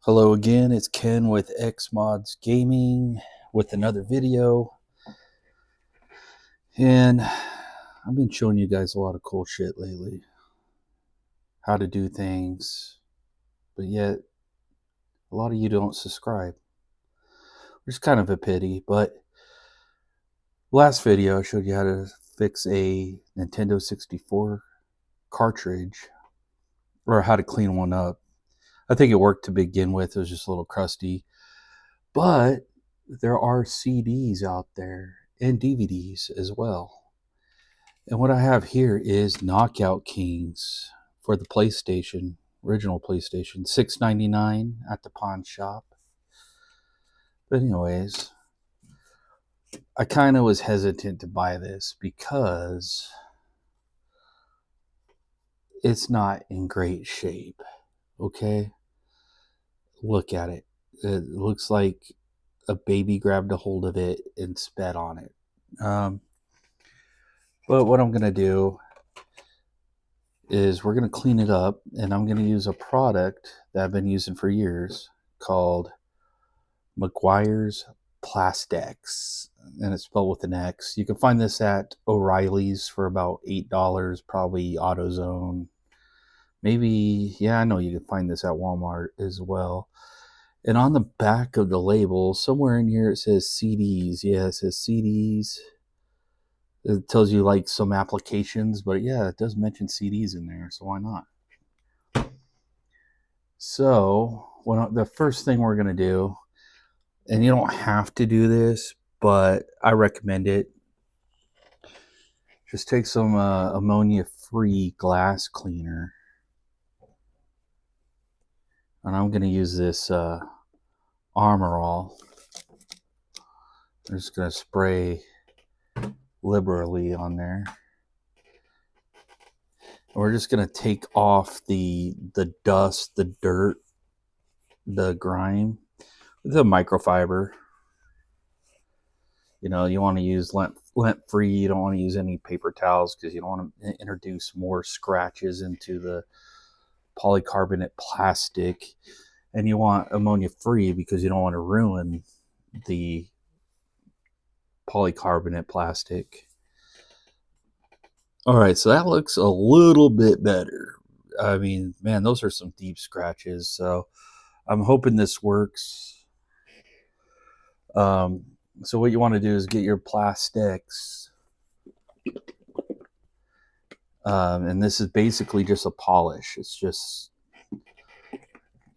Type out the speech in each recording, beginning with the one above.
Hello again, it's Ken with Xmods Gaming with another video. And I've been showing you guys a lot of cool shit lately. How to do things, but yet a lot of you don't subscribe. Which is kind of a pity, but last video I showed you how to fix a Nintendo 64 cartridge, or how to clean one up. I think it worked to begin with, it was just a little crusty. But there are CDs out there and DVDs as well. And what I have here is Knockout Kings for the PlayStation, original PlayStation, $6.99 at the pawn shop. But anyways, I kind of was hesitant to buy this because it's not in great shape. Okay? Look at it. It looks like a baby grabbed a hold of it and spat on it. But what I'm going to do is we're going to clean it up, and I'm going to use a product that I've been using for years called Meguiar's Plastex, and it's spelled with an X. You can find this at O'Reilly's for about $8, probably AutoZone. Maybe, yeah, I know you can find this at Walmart as well. And on the back of the label, somewhere in here, it says CDs. Yeah, it says CDs. It tells you like some applications, but yeah, it does mention CDs in there, so why not? So, the first thing we're going to do, and you don't have to do this, but I recommend it. Just take some ammonia-free glass cleaner. And I'm going to use this Armor All. I'm just going to spray liberally on there. And we're just going to take off the dust, the dirt, the grime with a microfiber. You know, you want to use lint-free. You don't want to use any paper towels because you don't want to introduce more scratches into the polycarbonate plastic. And you want ammonia-free because you don't want to ruin the polycarbonate plastic. All right, so that looks a little bit better. I mean, man, those are some deep scratches. So I'm hoping this works. So what you want to do is get your Plastex. And this is basically just a polish. It's just,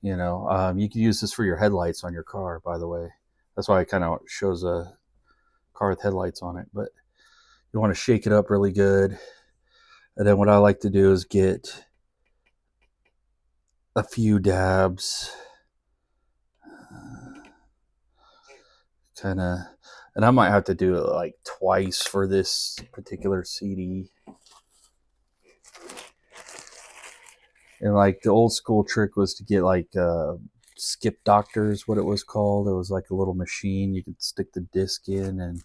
you know, you can use this for your headlights on your car, by the way. That's why it kind of shows a car with headlights on it. But you want to shake it up really good. And then what I like to do is get a few dabs. Kind of, and I might have to do it like twice for this particular CD. And like the old school trick was to get like Skip Doctors, what it was called. It was like a little machine you could stick the disc in, and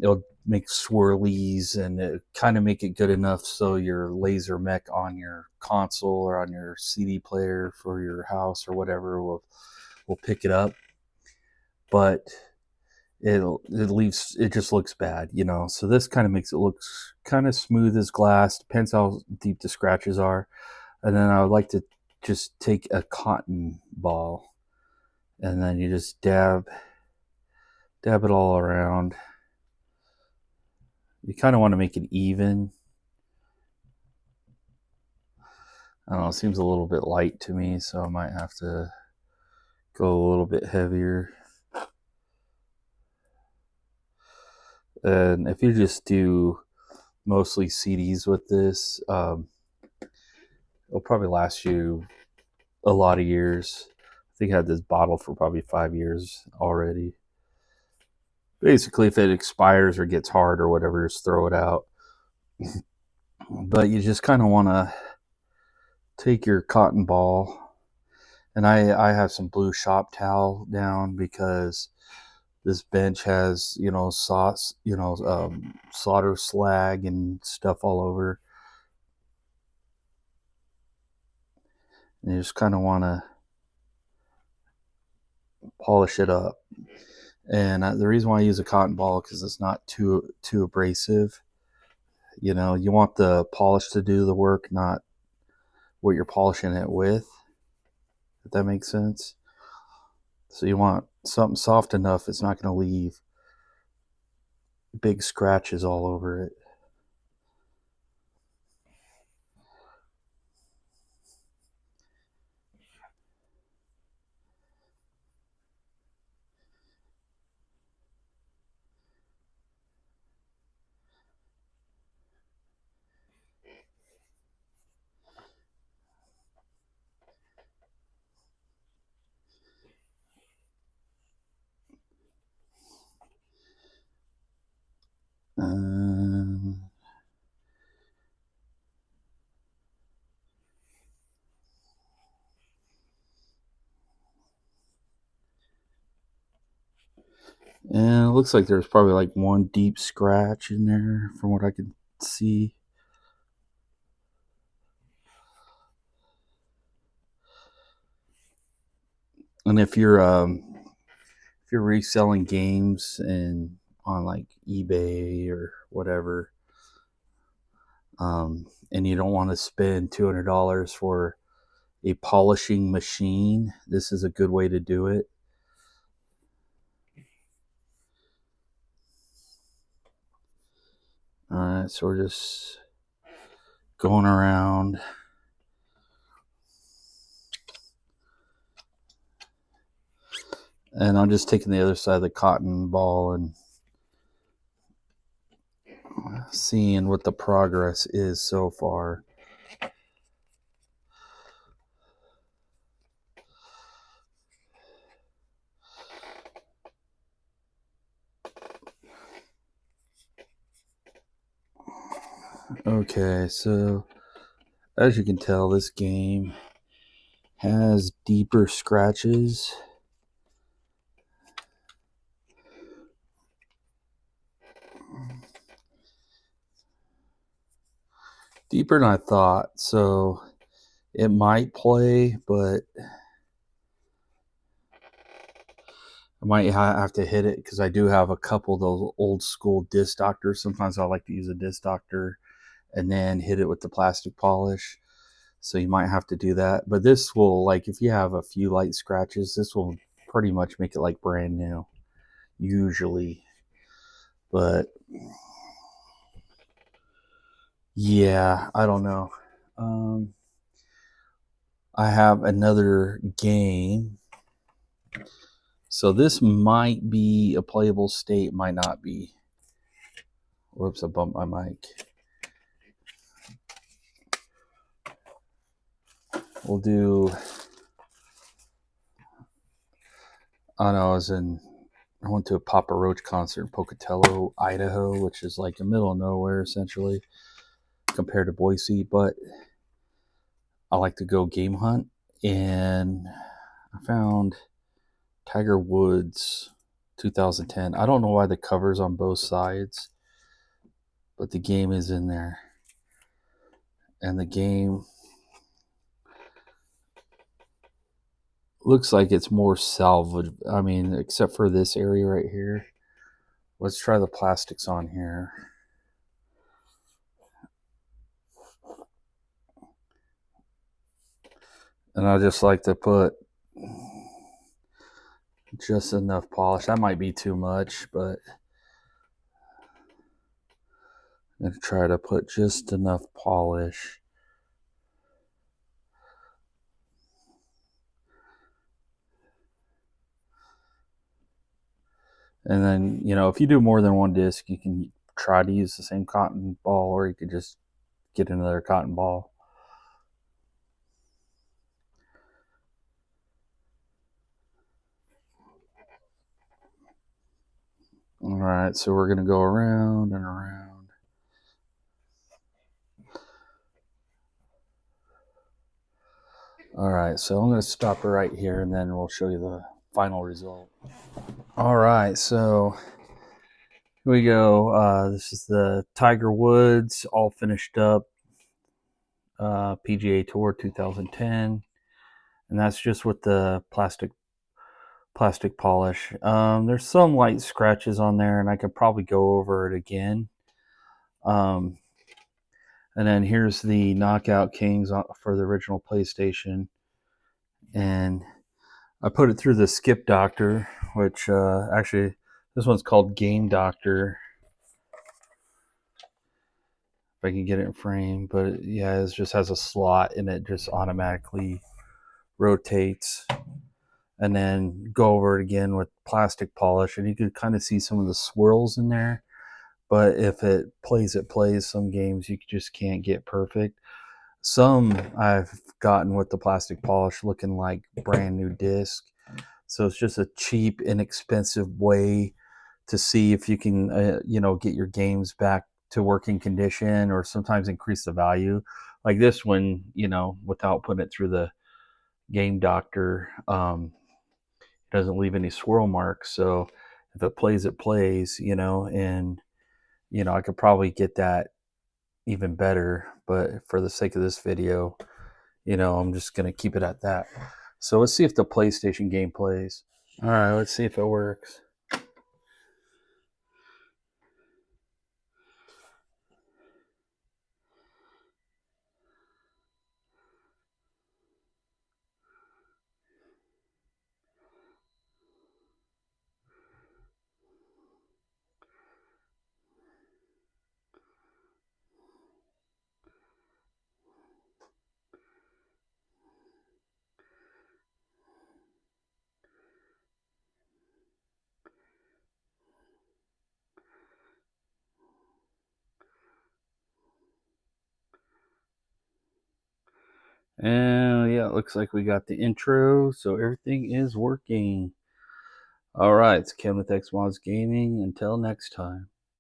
it'll make swirlies, and it kind of make it good enough so your laser mech on your console or on your CD player for your house or whatever will pick it up. But it just looks bad, you know. So this kind of makes it look kind of smooth as glass. Depends how deep the scratches are. And then I would like to just take a cotton ball, and then you just dab it all around. You kind of want to make it even. I don't know, it seems a little bit light to me, so I might have to go a little bit heavier. And if you just do mostly CDs with this, it'll probably last you a lot of years. I think I had this bottle for probably 5 years already. Basically, if it expires or gets hard or whatever, just throw it out. But you just kind of want to take your cotton ball, and I have some blue shop towel down because this bench has, you know, sauce, you know, solder slag and stuff all over. And you just kind of want to polish it up. And the reason why I use a cotton ball because it's not too abrasive. You know, you want the polish to do the work, not what you're polishing it with, if that makes sense. So you want something soft enough it's not going to leave big scratches all over it. And it looks like there's probably like one deep scratch in there from what I can see. And if you're reselling games and on like eBay or whatever, and you don't want to spend $200 for a polishing machine, this is a good way to do it. All right, so we're just going around. And I'm just taking the other side of the cotton ball and seeing what the progress is so far. Okay, so as you can tell, this game has deeper scratches. Deeper than I thought, so it might play, but I might have to hit it because I do have a couple of those old school disc doctors. Sometimes I like to use a disc doctor and then hit it with the plastic polish. So you might have to do that. But this will, like, if you have a few light scratches, this will pretty much make it like brand new, usually. But yeah, I don't know. I have another game. So this might be a playable state, might not be. Whoops, I bumped my mic. We'll do, I don't know, I went to a Papa Roach concert in Pocatello, Idaho, which is like the middle of nowhere, essentially, compared to Boise. But I like to go game hunt, and I found Tiger Woods 2010. I don't know why the cover's on both sides, but the game is in there. And the game looks like it's more salvage. I mean, except for this area right here. Let's try the plastics on here. And I just like to put just enough polish. That might be too much, but I'm going to try to put just enough polish. And then, you know, if you do more than one disc, you can try to use the same cotton ball, or you could just get another cotton ball. All right, so we're going to go around and around. All right, so I'm going to stop right here, and then we'll show you the final result. All right, so here we go. This is the Tiger Woods all finished up PGA Tour 2010. and that's just with the plastic polish. There's some light scratches on there, and I could probably go over it again. And then here's the Knockout Kings for the original PlayStation, and I put it through the Skip Doctor, which actually this one's called Game Doctor. If I can get it in frame, but yeah, it just has a slot and it just automatically rotates. And then go over it again with plastic polish, and you can kind of see some of the swirls in there. But if it plays, it plays. Some games you just can't get perfect. Some I've gotten with the plastic polish looking like brand new disc. So it's just a cheap, inexpensive way to see if you can, get your games back to working condition, or sometimes increase the value. Like this one, without putting it through the Game Doctor, it doesn't leave any swirl marks. So if it plays, it plays. And I could probably get that even better. But for the sake of this video, I'm just gonna keep it at that. So let's see if the PlayStation game plays. All right, let's see if it works. And yeah, it looks like we got the intro, so everything is working. All right, it's Kevin with X Mods Gaming. Until next time.